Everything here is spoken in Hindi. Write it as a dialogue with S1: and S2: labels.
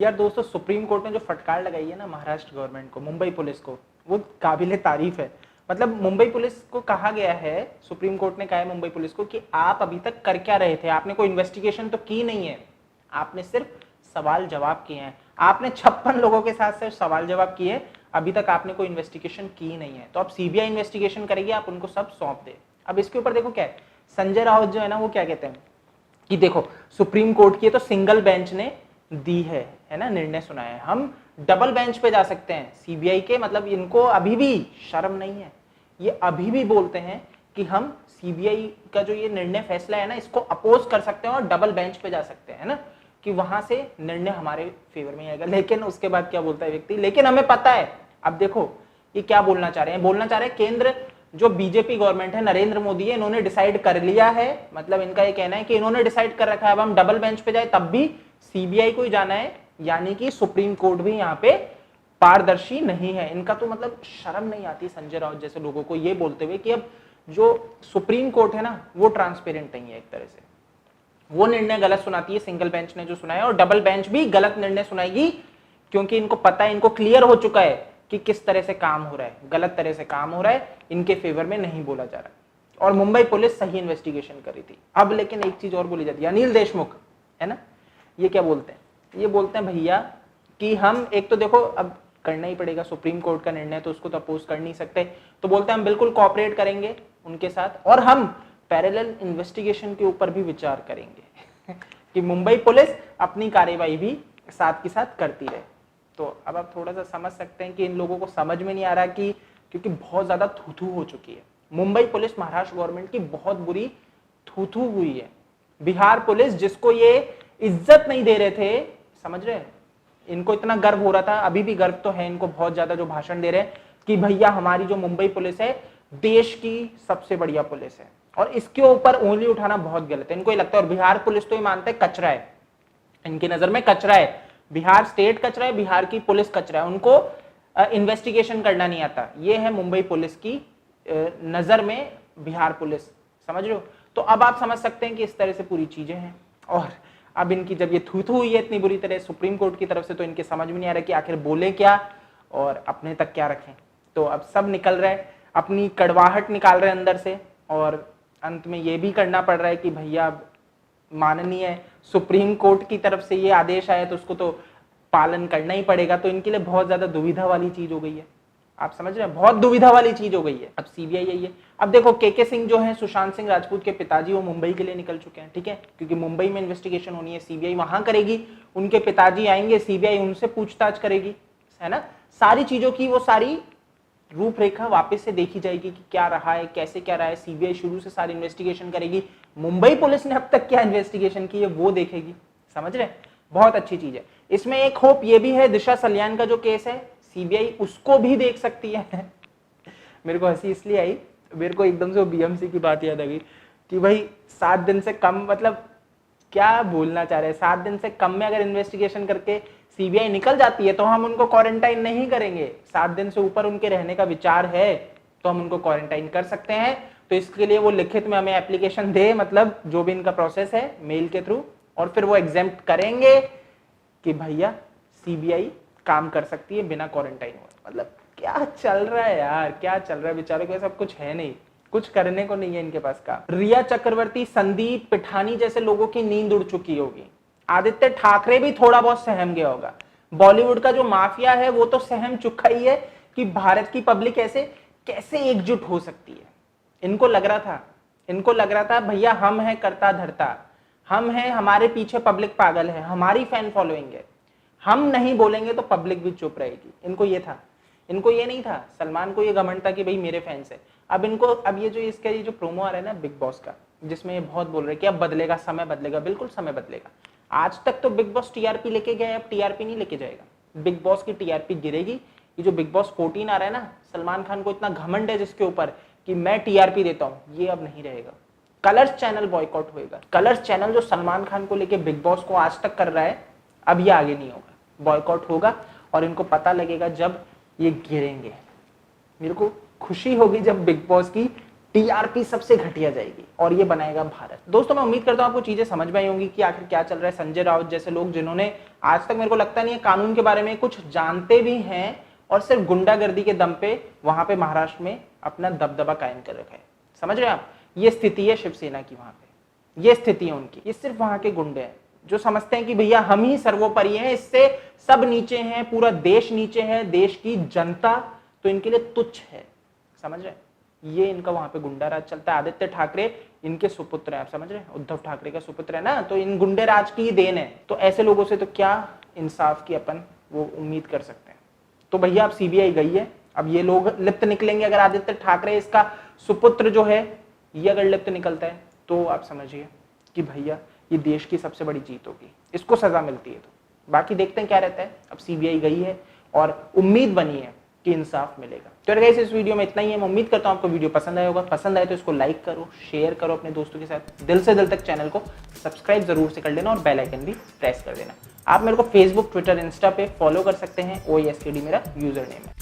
S1: यार दोस्तों, सुप्रीम कोर्ट ने जो फटकार लगाई है ना महाराष्ट्र गवर्नमेंट को, मुंबई पुलिस को, वो काबिले तारीफ है। मतलब मुंबई पुलिस को कहा गया है, सुप्रीम कोर्ट ने कहा है मुंबई पुलिस को कि आप अभी तक कर क्या रहे थे, आपने कोई इन्वेस्टिगेशन तो की नहीं है, आपने सिर्फ सवाल जवाब किए हैं। आपने 56 लोगों के साथ सिर्फ सवाल जवाब किए, अभी तक आपने कोई इन्वेस्टिगेशन की नहीं है। तो अब सीबीआई इन्वेस्टिगेशन करेगी, आप उनको सब सौंप दे। अब इसके ऊपर देखो क्या है, संजय राउत जो है ना वो क्या कहते हैं कि देखो सुप्रीम कोर्ट की तो सिंगल बेंच ने दी है ना, निर्णय सुनाया है, हम डबल बेंच पे जा सकते हैं। सीबीआई के मतलब इनको अभी भी शर्म नहीं है, ये अभी भी बोलते हैं कि हम सीबीआई का जो ये निर्णय फैसला है ना इसको अपोज कर सकते हैं और डबल बेंच पे जा सकते हैं ना, कि वहां से निर्णय हमारे फेवर में आएगा। लेकिन उसके बाद क्या बोलता है व्यक्ति, लेकिन हमें पता है। अब देखो ये क्या बोलना चाह रहे हैं, बोलना चाह रहे हैं केंद्र जो बीजेपी गवर्नमेंट है, नरेंद्र मोदी है, इन्होंने डिसाइड कर लिया है। मतलब इनका ये कहना है कि इन्होंने डिसाइड कर रखा है, अब हम डबल बेंच पे जाए तब भी सीबीआई को ही जाना है, यानी कि सुप्रीम कोर्ट भी यहाँ पे पारदर्शी नहीं है। इनका तो मतलब शर्म नहीं आती संजय राउत जैसे लोगों को ये बोलते हुए कि अब जो सुप्रीम कोर्ट है ना वो ट्रांसपेरेंट नहीं है, एक तरह से वो निर्णय गलत सुनाती है सिंगल बेंच ने जो सुनाया, और डबल बेंच भी गलत निर्णय सुनाएगी, क्योंकि इनको पता है, इनको क्लियर हो चुका है कि किस तरह से काम हो रहा है, गलत तरह से काम हो रहा है, इनके फेवर में नहीं बोला जा रहा। और मुंबई पुलिस सही इन्वेस्टिगेशन करी थी। अब लेकिन एक चीज और बोली जाती है, अनिल देशमुख है ना, ये क्या बोलते हैं, ये बोलते हैं भैया कि हम एक तो देखो अब करना ही पड़ेगा, सुप्रीम कोर्ट का निर्णय तो उसको तो अपोज कर नहीं सकते, तो बोलते हैं हम बिल्कुल कोऑपरेट करेंगे उनके साथ, और हम पैरेलल इन्वेस्टिगेशन के ऊपर भी विचार करेंगे कि मुंबई पुलिस अपनी कार्यवाही भी साथ के साथ करती रहे। तो अब आप थोड़ा सा समझ सकते हैं कि इन लोगों को समझ में नहीं आ रहा कि क्योंकि बहुत ज्यादा थू-थू हो चुकी है मुंबई पुलिस, महाराष्ट्र गवर्नमेंट की बहुत बुरी थू-थू हुई है। बिहार पुलिस जिसको ये इज्जत नहीं दे रहे थे, समझ रहे हैं, इनको इतना गर्व हो रहा था, अभी भी गर्व तो है इनको बहुत ज्यादा, जो भाषण दे रहे हैं कि भैया हमारी जो मुंबई पुलिस है देश की सबसे बढ़िया पुलिस है, और इसके ऊपर उंगली उठाना बहुत गलत है। इनको ये लगता है, और बिहार पुलिस तो ये मानते हैं कचरा है, इनकी नजर में कचरा है, बिहार स्टेट कचरा है, बिहार की पुलिस कचरा है, उनको इन्वेस्टिगेशन करना नहीं आता। ये है मुंबई पुलिस की नजर में बिहार पुलिस, समझ रहे हो। तो अब आप समझ सकते हैं कि इस तरह से पूरी चीजें हैं। और अब इनकी जब ये थू थू हुई है इतनी बुरी तरह सुप्रीम कोर्ट की तरफ से, तो इनके समझ में नहीं आ रहा कि आखिर बोले क्या और अपने तक क्या रखें। तो अब सब निकल रहा है, अपनी कड़वाहट निकाल रहे हैं अंदर से, और अंत में ये भी करना पड़ रहा है कि भैया माननीय सुप्रीम कोर्ट की तरफ से ये आदेश आया तो उसको तो पालन करना ही पड़ेगा। तो इनके लिए बहुत ज्यादा दुविधा वाली चीज हो गई है, आप समझ रहे हैं, बहुत दुविधा वाली चीज हो गई है। अब सीबीआई यही है। अब देखो के सिंह जो है, सुशांत सिंह राजपूत के पिताजी, वो मुंबई के लिए निकल चुके हैं, ठीक है, क्योंकि मुंबई में इन्वेस्टिगेशन होनी है, सीबीआई वहां करेगी, उनके पिताजी आएंगे, सीबीआई उनसे पूछताछ करेगी, है ना, सारी चीजों की वो सारी रूपरेखा वापस से देखी जाएगी कि क्या रहा है, कैसे क्या रहा है। सीबीआई शुरू से सारी इन्वेस्टिगेशन करेगी, मुंबई पुलिस ने अब तक क्या इन्वेस्टिगेशन की है वो देखेगी, समझ रहे हैं, बहुत अच्छी चीज है। इसमें एक होप ये भी है, दिशा सल्यान का जो केस है सीबीआई उसको भी देख सकती है मेरे को हंसी इसलिए आई, मेरे को एकदम से वो बीएमसी की बात याद आ गई कि भाई 7 दिन से कम, मतलब क्या बोलना चाह रहे हैं, 7 दिन से कम में अगर इन्वेस्टिगेशन करके सीबीआई निकल जाती है तो हम उनको क्वारंटाइन नहीं करेंगे, 7 दिन से ऊपर उनके रहने का विचार है तो हम उनको क्वारंटाइन कर सकते हैं। तो इसके लिए वो लिखित में हमें एप्लीकेशन दे, मतलब जो भी इनका प्रोसेस है मेल के थ्रू, और फिर वो एग्जेम्प्ट करेंगे कि भैया सीबीआई काम कर सकती है बिना क्वारंटाइन हुए। मतलब क्या चल रहा है यार, क्या चल रहा है, बेचारों के सब कुछ है नहीं, कुछ करने को नहीं है इनके पास का। रिया चक्रवर्ती, संदीप पिठानी जैसे लोगों की नींद उड़ चुकी होगी, आदित्य ठाकरे भी थोड़ा बहुत सहम गया होगा, बॉलीवुड का जो माफिया है वो तो सहम चुका ही है कि भारत की पब्लिक ऐसे कैसे एकजुट हो सकती है। इनको लग रहा था भैया हम है करता धरता, हम हैं, हमारे पीछे पब्लिक पागल है, हमारी फैन फॉलोइंग है, हम नहीं बोलेंगे तो पब्लिक भी चुप रहेगी। इनको ये था, इनको ये नहीं था, सलमान को ये घमंड था कि भाई मेरे फैंस है। अब इनको, अब ये जो इसका ये जो प्रोमो आ रहा है ना बिग बॉस का, जिसमें ये बहुत बोल रहे हैं कि अब बदलेगा, समय बदलेगा, बिल्कुल समय बदलेगा। आज तक तो बिग बॉस टीआरपी लेके गया, अब टीआरपी नहीं लेके जाएगा, बिग बॉस की टीआरपी गिरेगी। ये जो बिग बॉस 14 आ रहा है ना, सलमान खान को इतना घमंड है जिसके ऊपर कि मैं टीआरपी देता हूं, ये अब नहीं रहेगा। कलर्स चैनल बॉयकॉट होएगा, कलर्स चैनल जो सलमान खान को लेके बिग बॉस को आज तक कर रहा है, अब ये आगे नहीं होगा, बॉयकॉट होगा। और इनको पता लगेगा जब ये गिरेंगे। मेरे को खुशी होगी जब बिग बॉस की टीआरपी सबसे घटिया जाएगी और ये बनाएगा भारत। दोस्तों मैं उम्मीद करता हूं आपको चीजें समझ में आई होंगी कि आखिर क्या चल रहा है। संजय राउत जैसे लोग जिन्होंने आज तक मेरे को लगता नहीं है कानून के बारे में कुछ जानते भी हैं और सिर्फ गुंडागर्दी के दम पे वहां पे महाराष्ट्र में अपना दबदबा कायम कर रखा है। समझ रहे हैं आप? ये स्थिति है शिवसेना की वहां पे, ये स्थिति है उनकी। ये सिर्फ वहां के गुंडे हैं जो समझते हैं कि भैया हम ही सर्वोपरि हैं, इससे सब नीचे हैं, पूरा देश नीचे है, देश की जनता तो इनके लिए तुच्छ है। समझ रहे हैं? ये इनका वहां पे गुंडा राज चलता है। आदित्य ठाकरे इनके सुपुत्र हैं, आप समझ रहे हैं? उद्धव ठाकरे का सुपुत्र है ना, तो इन गुंडे राज की देन है। तो ऐसे लोगों से तो क्या इंसाफ की अपन वो उम्मीद कर सकते हैं। तो भैया अब सीबीआई गई है, अब ये लोग लिप्त निकलेंगे। अगर आदित्य ठाकरे इसका सुपुत्र जो है ये अगर लिप्त निकलता है तो आप समझिए कि भैया ये देश की सबसे बड़ी जीत होगी, इसको सजा मिलती है। तो बाकी देखते हैं क्या रहता है। अब सीबीआई गई है और उम्मीद बनी है कि इंसाफ मिलेगा। तो गाइस इस वीडियो में इतना ही है। मैं उम्मीद करता हूं आपको वीडियो पसंद आया होगा। पसंद आए तो इसको लाइक करो, शेयर करो अपने दोस्तों के साथ। दिल से दिल तक चैनल को सब्सक्राइब जरूर से कर लेना और बेल आइकन भी प्रेस कर देना। आप मेरे को फेसबुक, ट्विटर, इंस्टा पे फॉलो कर सकते हैं। OASKD मेरा यूजर नेम है।